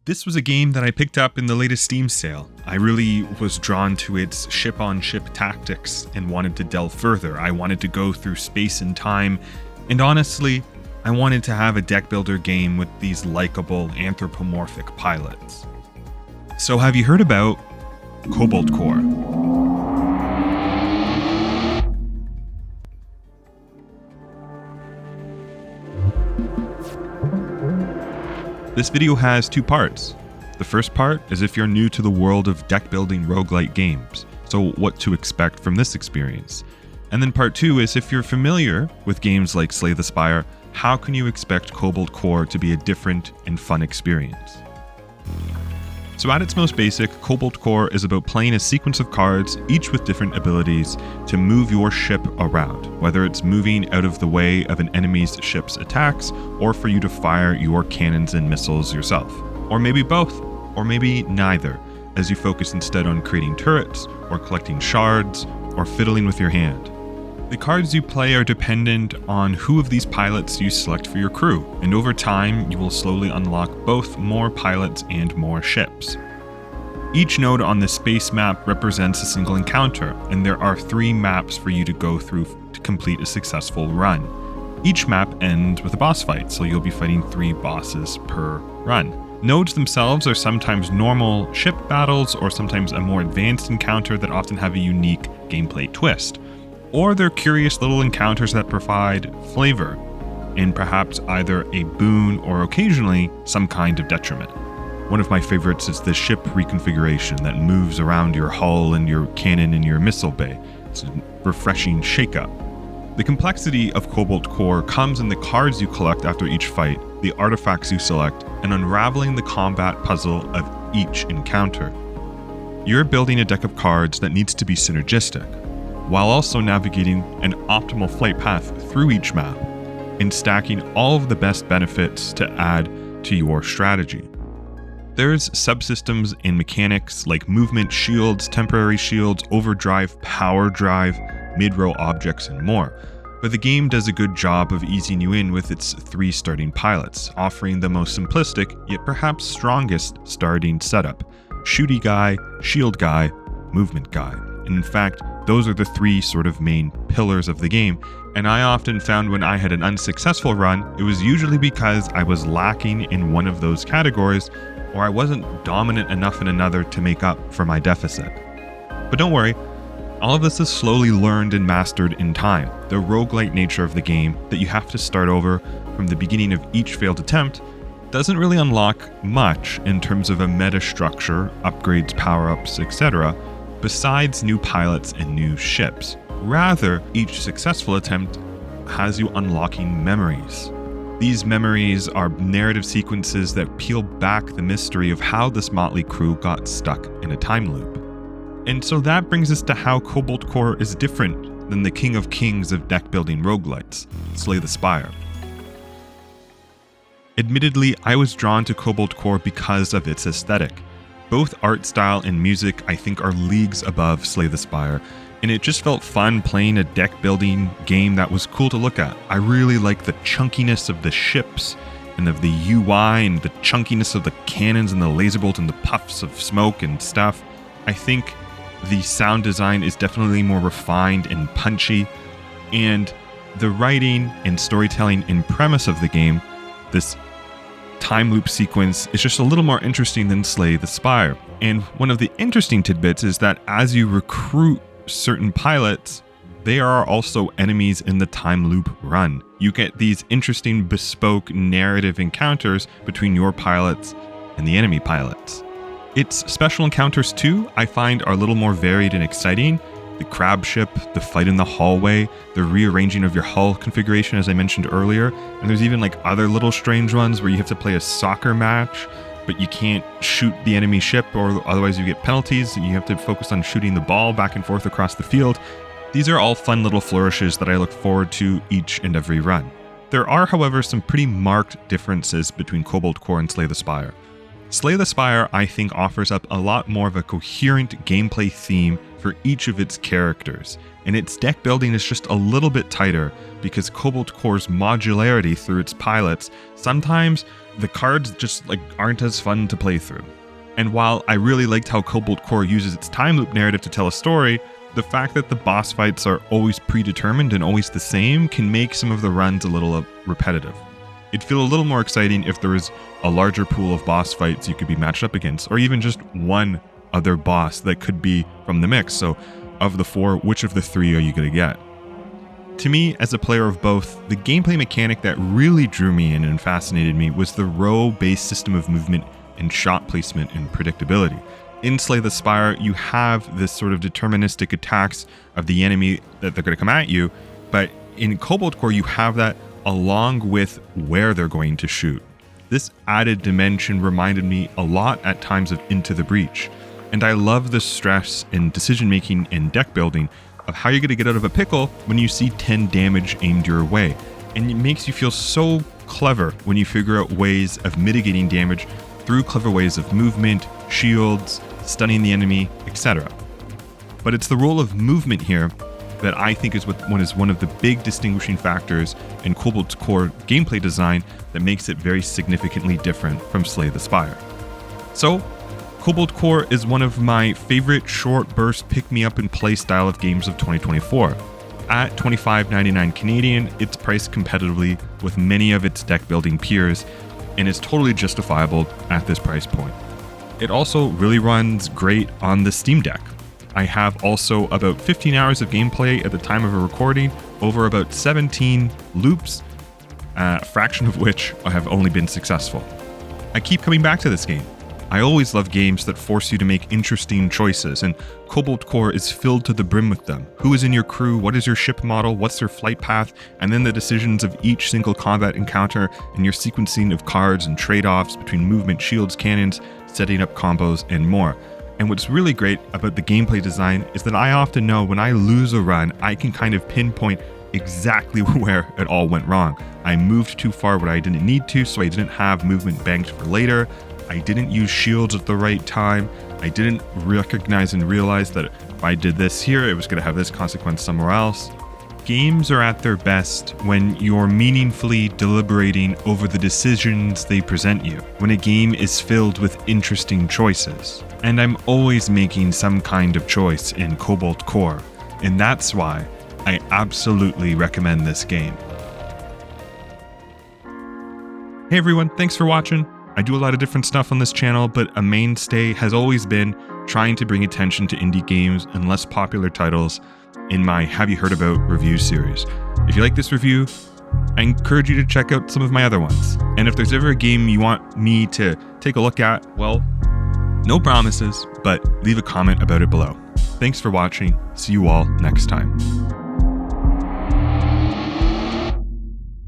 This was a game that I picked up in the latest Steam sale. I really was drawn to its ship-on-ship tactics and wanted to delve further. I wanted to go through space and time, and honestly, I wanted to have a deck builder game with these likable anthropomorphic pilots. So have you heard about Cobalt Core? This video has two parts. The first part is if you're new to the world of deck building roguelite games, so what to expect from this experience. And then part two is if you're familiar with games like Slay the Spire, how can you expect Cobalt Core to be a different and fun experience? So at its most basic, Cobalt Core is about playing a sequence of cards, each with different abilities, to move your ship around, whether it's moving out of the way of an enemy's ship's attacks, or for you to fire your cannons and missiles yourself. Or maybe both, or maybe neither, as you focus instead on creating turrets, or collecting shards, or fiddling with your hand. The cards you play are dependent on who of these pilots you select for your crew, and over time you will slowly unlock both more pilots and more ships. Each node on the space map represents a single encounter, and there are 3 maps for you to go through to complete a successful run. Each map ends with a boss fight, so you'll be fighting 3 bosses per run. Nodes themselves are sometimes normal ship battles, or sometimes a more advanced encounter that often have a unique gameplay twist. Or they're curious little encounters that provide flavor, and perhaps either a boon or occasionally some kind of detriment. One of my favorites is the ship reconfiguration that moves around your hull and your cannon and your missile bay. It's a refreshing shakeup. The complexity of Cobalt Core comes in the cards you collect after each fight, the artifacts you select, and unraveling the combat puzzle of each encounter. You're building a deck of cards that needs to be synergistic, while also navigating an optimal flight path through each map, and stacking all of the best benefits to add to your strategy. There's subsystems and mechanics like movement shields, temporary shields, overdrive, power drive, mid-row objects, and more, but the game does a good job of easing you in with its 3 starting pilots, offering the most simplistic, yet perhaps strongest starting setup: shooty guy, shield guy, movement guy. And in fact, those are the 3 sort of main pillars of the game, and I often found when I had an unsuccessful run, it was usually because I was lacking in one of those categories, or I wasn't dominant enough in another to make up for my deficit. But don't worry, all of this is slowly learned and mastered in time. The roguelite nature of the game, that you have to start over from the beginning of each failed attempt, doesn't really unlock much in terms of a meta structure, upgrades, power-ups, etc., besides new pilots and new ships. Rather, each successful attempt has you unlocking memories. These memories are narrative sequences that peel back the mystery of how this motley crew got stuck in a time loop. And so that brings us to how Cobalt Core is different than the king of kings of deck building roguelites, Slay the Spire. Admittedly, I was drawn to Cobalt Core because of its aesthetic. Both art style and music, I think, are leagues above Slay the Spire, and it just felt fun playing a deck building game that was cool to look at. I really like the chunkiness of the ships and of the UI and the chunkiness of the cannons and the laser bolt and the puffs of smoke and stuff. I think the sound design is definitely more refined and punchy, and the writing and storytelling and premise of the game, this time loop sequence, is just a little more interesting than Slay the Spire. And one of the interesting tidbits is that as you recruit certain pilots, they are also enemies in the time loop run. You get these interesting bespoke narrative encounters between your pilots and the enemy pilots. Its special encounters too, I find, are a little more varied and exciting. The crab ship, the fight in the hallway, the rearranging of your hull configuration, as I mentioned earlier. And there's even like other little strange ones where you have to play a soccer match, but you can't shoot the enemy ship or otherwise you get penalties. You have to focus on shooting the ball back and forth across the field. These are all fun little flourishes that I look forward to each and every run. There are, however, some pretty marked differences between Cobalt Core and Slay the Spire. Slay the Spire, I think, offers up a lot more of a coherent gameplay theme for each of its characters, and its deck building is just a little bit tighter because Cobalt Core's modularity through its pilots, sometimes the cards just aren't as fun to play through. And while I really liked how Cobalt Core uses its time loop narrative to tell a story, the fact that the boss fights are always predetermined and always the same can make some of the runs a little repetitive. It'd feel a little more exciting if there was a larger pool of boss fights you could be matched up against, or even just one other boss that could be from the mix. So of the 4, which of the 3 are you going to get? To me, as a player of both, the gameplay mechanic that really drew me in and fascinated me was the row-based system of movement and shot placement and predictability. In Slay the Spire, you have this sort of deterministic attacks of the enemy that they're going to come at you, but in Cobalt Core, you have that along with where they're going to shoot. This added dimension reminded me a lot at times of Into the Breach, and I love the stress in decision making and deck building of how you're going to get out of a pickle when you see 10 damage aimed your way, and it makes you feel so clever when you figure out ways of mitigating damage through clever ways of movement, shields, stunning the enemy, etc. But it's the role of movement here that I think is one of the big distinguishing factors in Cobalt's Core gameplay design that makes it very significantly different from Slay the Spire. So, Cobalt Core is one of my favorite short burst pick-me-up and play style of games of 2024. At $25.99 Canadian, it's priced competitively with many of its deck building peers, and is totally justifiable at this price point. It also really runs great on the Steam Deck. I have also about 15 hours of gameplay at the time of a recording, over about 17 loops, a fraction of which have only been successful. I keep coming back to this game. I always love games that force you to make interesting choices, and Cobalt Core is filled to the brim with them. Who is in your crew? What is your ship model? What's their flight path? And then the decisions of each single combat encounter and your sequencing of cards and trade-offs between movement, shields, cannons, setting up combos, and more. And what's really great about the gameplay design is that I often know when I lose a run, I can kind of pinpoint exactly where it all went wrong. I moved too far when I didn't need to, so I didn't have movement banked for later. I didn't use shields at the right time. I didn't recognize and realize that if I did this here, it was going to have this consequence somewhere else. Games are at their best when you're meaningfully deliberating over the decisions they present you, when a game is filled with interesting choices. And I'm always making some kind of choice in Cobalt Core, and that's why I absolutely recommend this game. Hey everyone, thanks for watching. I do a lot of different stuff on this channel, but a mainstay has always been trying to bring attention to indie games and less popular titles in my Have You Heard About review series. If you like this review, I encourage you to check out some of my other ones. And if there's ever a game you want me to take a look at, well, no promises, but leave a comment about it below. Thanks for watching. See you all next time.